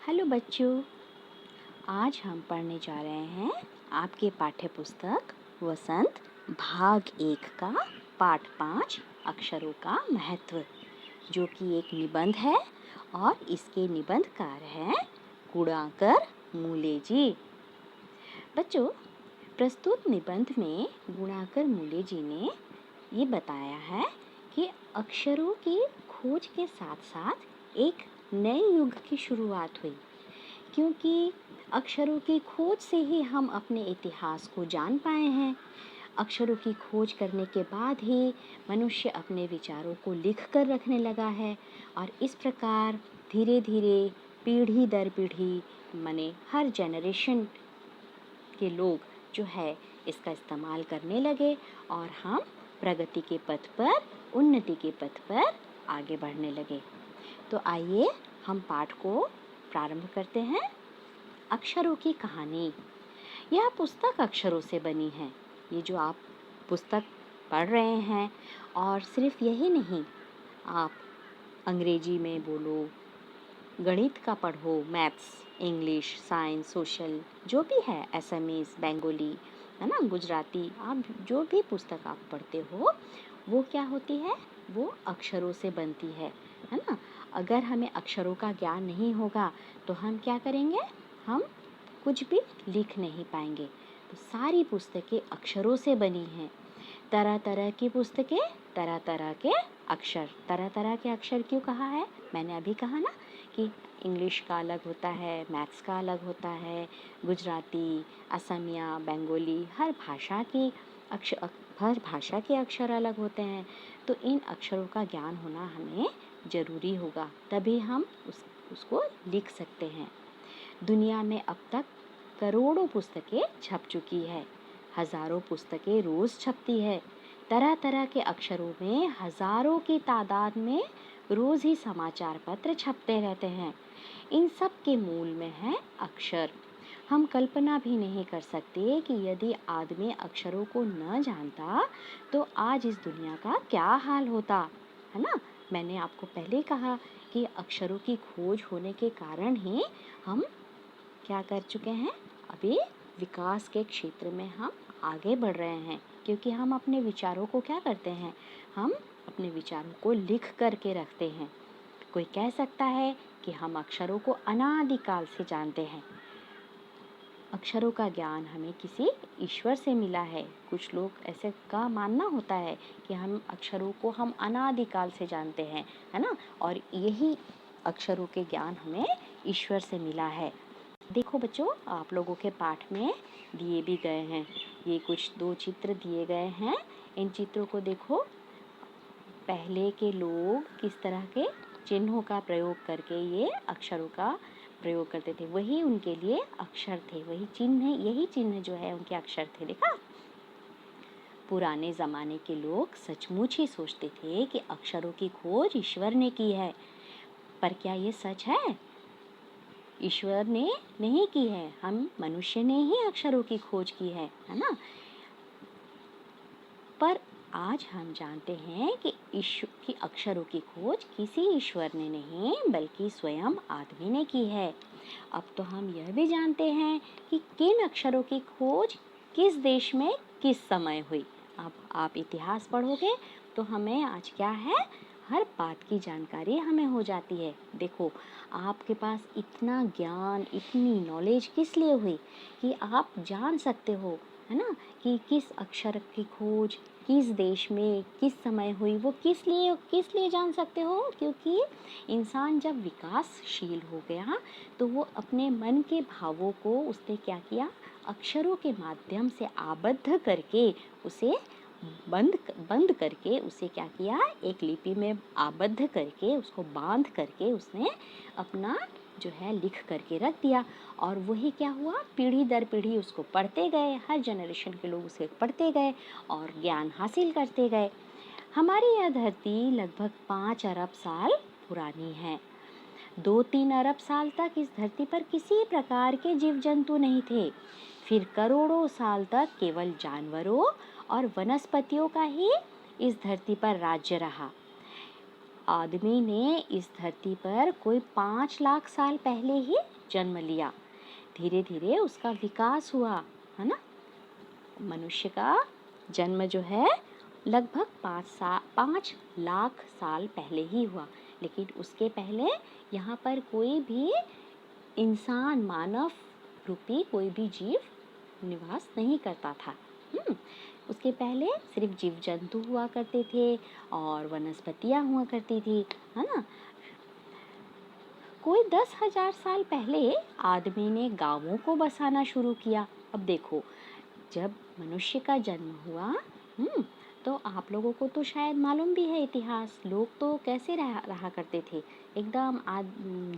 Hello बच्चों, आज हम पढ़ने जा रहे हैं आपके पाठ्य पुस्तक वसंत भाग 1 का पाठ 5 अक्षरों का महत्व, जो कि एक निबंध है और इसके निबंधकार हैं गुणाकर मूले जी। बच्चों, प्रस्तुत निबंध में गुणाकर मूले जी ने ये बताया है कि अक्षरों की खोज के साथ साथ एक नए युग की शुरुआत हुई, क्योंकि अक्षरों की खोज से ही हम अपने इतिहास को जान पाए हैं। अक्षरों की खोज करने के बाद ही मनुष्य अपने विचारों को लिख कर रखने लगा है और इस प्रकार धीरे धीरे पीढ़ी दर पीढ़ी माने हर जनरेशन के लोग जो है इसका इस्तेमाल करने लगे और हम प्रगति के पथ पर, उन्नति के पथ पर आगे बढ़ने लगे। तो आइए हम पाठ को प्रारंभ करते हैं। अक्षरों की कहानी। यह पुस्तक अक्षरों से बनी है। ये जो आप पुस्तक पढ़ रहे हैं, और सिर्फ यही नहीं, आप अंग्रेजी में बोलो, गणित का पढ़ो, मैथ्स, इंग्लिश, साइंस, सोशल, जो भी है, एसएमएस, बंगाली, है ना, गुजराती, आप जो भी पुस्तक आप पढ़ते हो वो क्या होती है, वो अक्षरों से बनती है ना। अगर हमें अक्षरों का ज्ञान नहीं होगा तो हम क्या करेंगे, हम कुछ भी लिख नहीं पाएंगे। तो सारी पुस्तकें अक्षरों से बनी हैं। तरह तरह की पुस्तकें, तरह तरह के अक्षर। तरह तरह के अक्षर क्यों कहा है, मैंने अभी कहा ना कि इंग्लिश का अलग होता है, मैथ्स का अलग होता है, गुजराती, असमिया, बंगाली, हर भाषा के अक्षर अलग होते हैं। तो इन अक्षरों का ज्ञान होना हमें ज़रूरी होगा, तभी हम उसको लिख सकते हैं। दुनिया में अब तक करोड़ों पुस्तकें छप चुकी है, हजारों पुस्तकें रोज छपती है। तरह तरह के अक्षरों में हजारों की तादाद में रोज ही समाचार पत्र छपते रहते हैं। इन सब के मूल में है अक्षर। हम कल्पना भी नहीं कर सकते कि यदि आदमी अक्षरों को न जानता तो आज इस दुनिया का क्या हाल होता, है ना। मैंने आपको पहले कहा कि अक्षरों की खोज होने के कारण ही हम क्या कर चुके हैं, अभी विकास के क्षेत्र में हम आगे बढ़ रहे हैं, क्योंकि हम अपने विचारों को क्या करते हैं, हम अपने विचारों को लिख करके रखते हैं। कोई कह सकता है कि हम अक्षरों को अनादिकाल से जानते हैं। अक्षरों का ज्ञान हमें किसी ईश्वर से मिला है। कुछ लोग ऐसे का मानना होता है कि हम अक्षरों को हम अनादिकाल से जानते हैं, है ना, और यही अक्षरों के ज्ञान हमें ईश्वर से मिला है। देखो बच्चों, आप लोगों के पाठ में दिए भी गए हैं, ये कुछ 2 चित्र दिए गए हैं। इन चित्रों को देखो, पहले के लोग किस तरह के चिन्हों का प्रयोग करके ये अक्षरों का प्रयोग करते थे, वही उनके लिए अक्षर थे, वही चिन्ह, यही चिन्ह जो है उनके अक्षर थे। देखा, पुराने ज़माने के लोग सचमुच ही सोचते थे कि अक्षरों की खोज ईश्वर ने की है। पर क्या ये सच है? ईश्वर ने नहीं की है, हम मनुष्य ने ही अक्षरों की खोज की है ना। पर आज हम जानते हैं कि अक्षरों की खोज किसी ईश्वर ने नहीं बल्कि स्वयं आदमी ने की है। अब तो हम यह भी जानते हैं कि किन अक्षरों की खोज किस देश में किस समय हुई। अब आप इतिहास पढ़ोगे तो हमें आज क्या है, हर बात की जानकारी हमें हो जाती है। देखो, आपके पास इतना ज्ञान, इतनी नॉलेज किस लिए हुई कि आप जान सकते हो, है ना, कि किस अक्षर की खोज किस देश में किस समय हुई। वो किस लिए जान सकते हो, क्योंकि इंसान जब विकासशील हो गया तो वो अपने मन के भावों को उसने क्या किया, अक्षरों के माध्यम से आबद्ध करके उसे बंद करके उसे क्या किया, एक लिपि में आबद्ध करके उसको बांध करके उसने अपना जो है लिख करके रख दिया। और वही क्या हुआ, पीढ़ी दर पीढ़ी उसको पढ़ते गए, हर जनरेशन के लोग उसे पढ़ते गए और ज्ञान हासिल करते गए। हमारी यह धरती लगभग 5 अरब साल पुरानी है। 2-3 अरब साल तक इस धरती पर किसी प्रकार के जीव जंतु नहीं थे। फिर करोड़ों साल तक केवल जानवरों और वनस्पतियों का ही इस धरती पर राज्य रहा। आदमी ने इस धरती पर कोई 5 लाख साल पहले ही जन्म लिया। धीरे धीरे उसका विकास हुआ, है ना। मनुष्य का जन्म जो है लगभग 5 लाख साल पहले ही हुआ, लेकिन उसके पहले यहाँ पर कोई भी इंसान, मानव रूपी कोई भी जीव निवास नहीं करता था। उसके पहले सिर्फ जीव जंतु हुआ करते थे और वनस्पतियाँ हुआ करती थी, है ना। कोई 10,000 साल पहले आदमी ने गांवों को बसाना शुरू किया। अब देखो, जब मनुष्य का जन्म हुआ, तो आप लोगों को तो शायद मालूम भी है इतिहास। लोग तो कैसे रहा करते थे, एकदम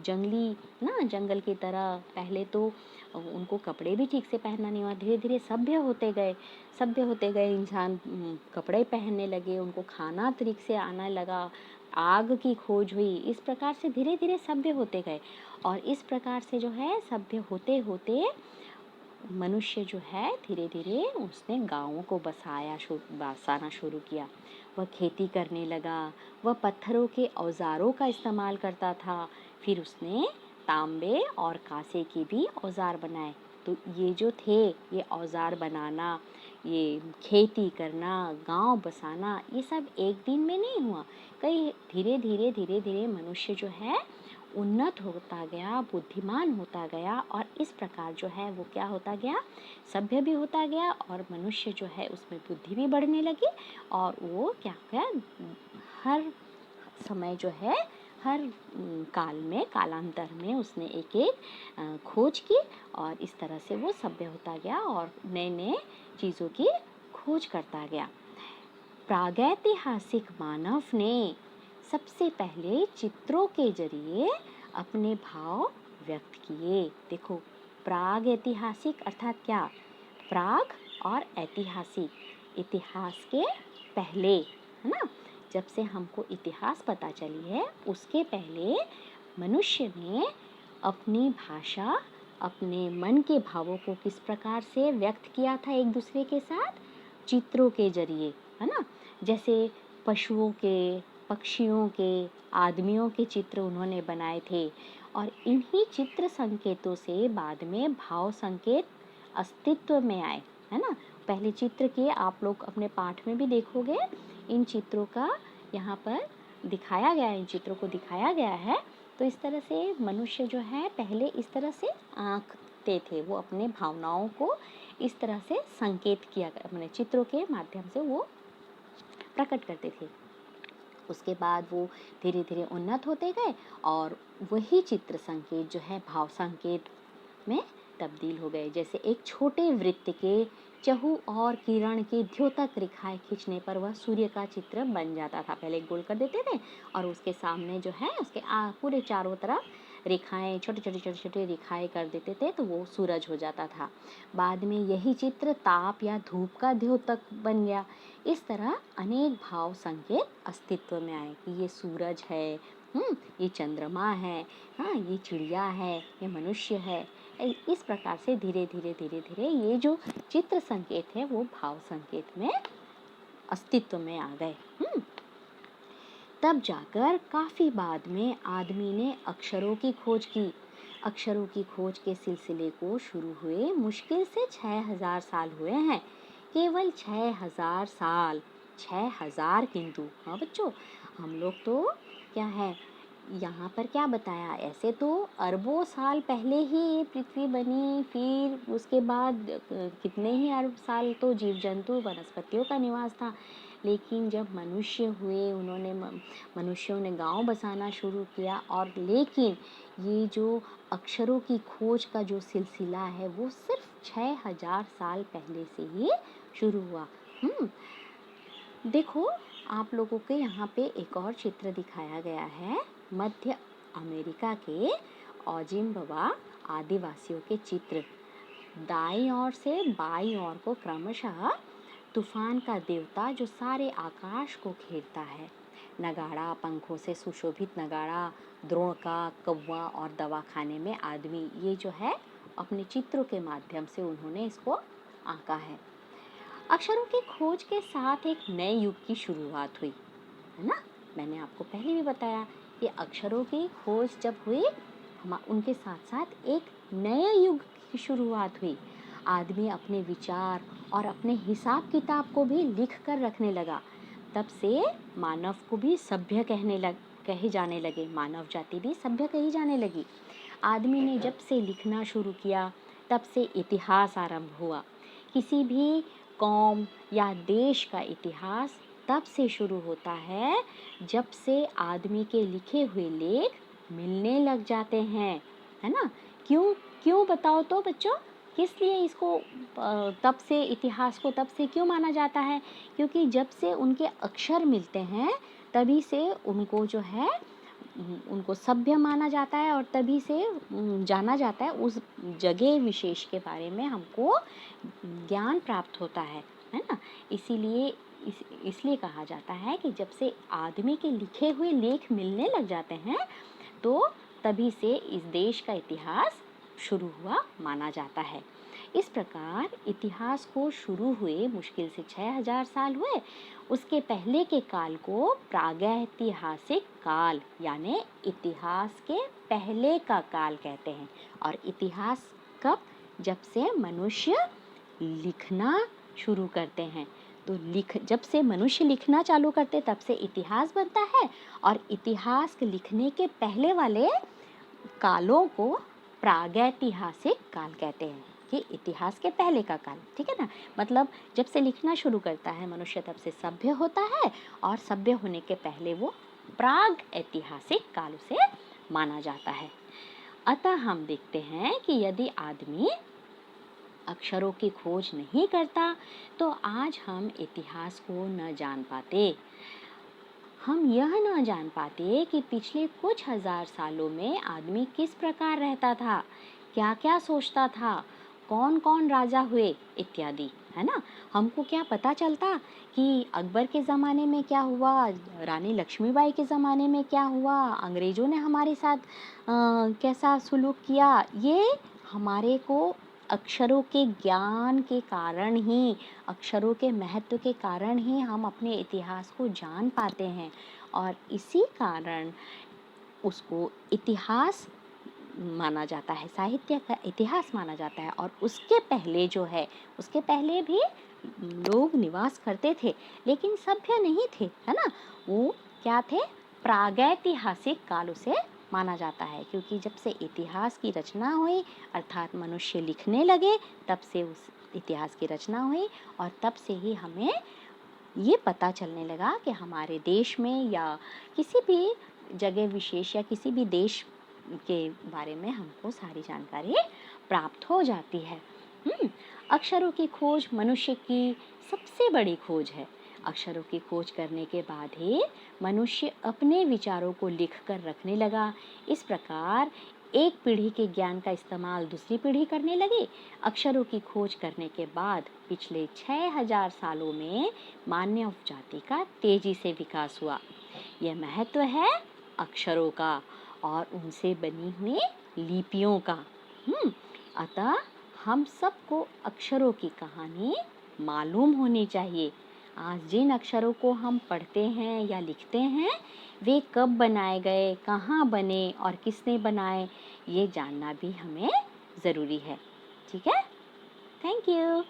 जंगली ना, जंगल की तरह। पहले तो उनको कपड़े भी ठीक से पहनना नहीं हुआ। धीरे धीरे सभ्य होते गए इंसान कपड़े पहनने लगे, उनको खाना ठीक से आने लगा, आग की खोज हुई। इस प्रकार से धीरे धीरे सभ्य होते गए, और इस प्रकार से जो है सभ्य होते होते मनुष्य जो है धीरे धीरे उसने गांवों को बसाना शुरू किया। वह खेती करने लगा, वह पत्थरों के औजारों का इस्तेमाल करता था। फिर उसने तांबे और कांसे के भी औजार बनाए। तो ये जो थे, ये औजार बनाना, ये खेती करना, गांव बसाना, ये सब एक दिन में नहीं हुआ। कई धीरे धीरे मनुष्य जो है उन्नत होता गया, बुद्धिमान होता गया, और इस प्रकार जो है वो क्या होता गया, सभ्य भी होता गया, और मनुष्य जो है उसमें बुद्धि भी बढ़ने लगी। और वो क्या क्या हर समय जो है, हर काल में, कालांतर में उसने एक एक खोज की, और इस तरह से वो सभ्य होता गया और नए नए चीज़ों की खोज करता गया। प्रागैतिहासिक मानव ने सबसे पहले चित्रों के जरिए अपने भाव व्यक्त किए। देखो, प्राग ऐतिहासिक अर्थात क्या, प्राग और ऐतिहासिक, इतिहास के पहले, है ना। जब से हमको इतिहास पता चली है, उसके पहले मनुष्य ने अपनी भाषा, अपने मन के भावों को किस प्रकार से व्यक्त किया था एक दूसरे के साथ, चित्रों के जरिए, है ना। जैसे पशुओं के, पक्षियों के, आदमियों के चित्र उन्होंने बनाए थे, और इन्हीं चित्र संकेतों से बाद में भाव संकेत अस्तित्व में आए, है ना। पहले चित्र के आप लोग अपने पाठ में भी देखोगे, इन चित्रों का यहाँ पर दिखाया गया है, इन चित्रों को दिखाया गया है। तो इस तरह से मनुष्य जो है पहले इस तरह से आंकते थे, वो अपने भावनाओं को इस तरह से संकेत किया, अपने चित्रों के माध्यम से वो प्रकट करते थे। उसके बाद वो धीरे धीरे उन्नत होते गए, और वही चित्र संकेत जो है भाव संकेत में तब्दील हो गए। जैसे एक छोटे वृत्त के चहु और किरण की द्योतक रेखाएं खींचने पर वह सूर्य का चित्र बन जाता था। पहले गोल कर देते थे, और उसके सामने जो है उसके पूरे चारों तरफ रेखाएं, छोटे रेखाएं कर देते थे, तो वो सूरज हो जाता था। बाद में यही चित्र ताप या धूप का द्योतक बन गया। इस तरह अनेक भाव संकेत अस्तित्व में आए कि ये सूरज है, ये चंद्रमा है, हाँ, ये चिड़िया है, ये मनुष्य है। इस प्रकार से धीरे धीरे ये जो चित्र संकेत है वो भाव संकेत में अस्तित्व में आ गए। तब जाकर काफी बाद में आदमी ने अक्षरों की खोज की। अक्षरों की खोज के सिलसिले को शुरू हुए मुश्किल से 6,000 साल हुए हैं। केवल 6,000 साल, 6,000। किंतु हाँ बच्चों, हम लोग तो क्या है यहाँ पर क्या बताया, ऐसे तो अरबों साल पहले ही ये पृथ्वी बनी, फिर उसके बाद कितने ही अरब साल तो जीव जंतु, वनस्पतियों का निवास था। लेकिन जब मनुष्य हुए, उन्होंने मनुष्यों ने गांव बसाना शुरू किया, और लेकिन ये जो अक्षरों की खोज का जो सिलसिला है वो सिर्फ 6,000 साल पहले से ही शुरू हुआ। देखो, आप लोगों के यहाँ पे एक और चित्र दिखाया गया है, मध्य अमेरिका के ओजिम्बावा आदिवासियों के चित्र। दाईं ओर से बाईं ओर को क्रमशः तूफान का देवता जो सारे आकाश को घेरता है, नगाड़ा, पंखों से सुशोभित नगाड़ा, द्रोण का कौवा, और दवाखाने में आदमी, ये जो है अपने चित्रों के माध्यम से उन्होंने इसको आंका है। अक्षरों की खोज के साथ एक नए युग की शुरुआत हुई, है ना। मैंने आपको पहले भी बताया कि अक्षरों की खोज जब हुई, उनके साथ साथ एक नए युग की शुरुआत हुई। आदमी अपने विचार और अपने हिसाब किताब को भी लिख कर रखने लगा। तब से मानव को भी सभ्य कहे जाने लगे, मानव जाति भी सभ्य कही जाने लगी। आदमी ने जब से लिखना शुरू किया तब से इतिहास आरंभ हुआ। किसी भी कौम या देश का इतिहास तब से शुरू होता है जब से आदमी के लिखे हुए लेख मिलने लग जाते हैं, है ना। क्यों क्यों बताओ तो बच्चों, किस लिए इसको तब से, इतिहास को तब से क्यों माना जाता है? क्योंकि जब से उनके अक्षर मिलते हैं तभी से उनको जो है उनको सभ्य माना जाता है, और तभी से जाना जाता है, उस जगह विशेष के बारे में हमको ज्ञान प्राप्त होता है ना। इसीलिए इसलिए कहा जाता है कि जब से आदमी के लिखे हुए लेख मिलने लग जाते हैं तो तभी से इस देश का इतिहास शुरू हुआ माना जाता है। इस प्रकार इतिहास को शुरू हुए मुश्किल से 6000 साल हुए। उसके पहले के काल को प्रागैतिहासिक काल यानी इतिहास के पहले का काल कहते हैं। और इतिहास कब? जब से मनुष्य लिखना शुरू करते हैं। तो जब से मनुष्य लिखना चालू करते तब से इतिहास बनता है, और इतिहास लिखने के पहले वाले कालों को प्रागैतिहासिक काल कहते हैं, कि इतिहास के पहले का काल, ठीक है ना। मतलब जब से लिखना शुरू करता है मनुष्य तब से सभ्य होता है, और सभ्य होने के पहले वो प्राग ऐतिहासिक काल उसे माना जाता है। अतः हम देखते हैं कि यदि आदमी अक्षरों की खोज नहीं करता तो आज हम इतिहास को न जान पाते। हम यह न जान पाते कि पिछले कुछ हजार सालों में आदमी किस प्रकार रहता था, क्या क्या सोचता था, कौन कौन राजा हुए इत्यादि, है ना। हमको क्या पता चलता कि अकबर के ज़माने में क्या हुआ, रानी लक्ष्मीबाई के ज़माने में क्या हुआ, अंग्रेज़ों ने हमारे साथ कैसा सुलूक किया। ये हमारे को अक्षरों के ज्ञान के कारण ही, अक्षरों के महत्व के कारण ही हम अपने इतिहास को जान पाते हैं, और इसी कारण उसको इतिहास माना जाता है, साहित्य का इतिहास माना जाता है। और उसके पहले जो है, उसके पहले भी लोग निवास करते थे लेकिन सभ्य नहीं थे, है ना। वो क्या थे? प्रागैतिहासिक काल उसे माना जाता है, क्योंकि जब से इतिहास की रचना हुई अर्थात मनुष्य लिखने लगे तब से उस इतिहास की रचना हुई, और तब से ही हमें ये पता चलने लगा कि हमारे देश में या किसी भी जगह विशेष या किसी भी देश के बारे में हमको सारी जानकारी प्राप्त हो जाती है। अक्षरों की खोज मनुष्य की सबसे बड़ी खोज है। अक्षरों की खोज करने के बाद ही मनुष्य अपने विचारों को लिख कर रखने लगा। इस प्रकार एक पीढ़ी के ज्ञान का इस्तेमाल दूसरी पीढ़ी करने लगी। अक्षरों की खोज करने के बाद पिछले 6000 सालों में मानव जाति का तेजी से विकास हुआ। यह महत्व है अक्षरों का और उनसे बनी हुई लिपियों का। अतः हम सबको अक्षरों की कहानी मालूम होनी चाहिए। आज जिन अक्षरों को हम पढ़ते हैं या लिखते हैं वे कब बनाए गए, कहाँ बने और किसने बनाए, ये जानना भी हमें ज़रूरी है। ठीक है, थैंक यू।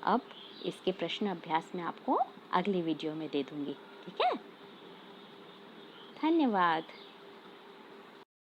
अब इसके प्रश्न अभ्यास में आपको अगली वीडियो में दे दूँगी। ठीक है, धन्यवाद।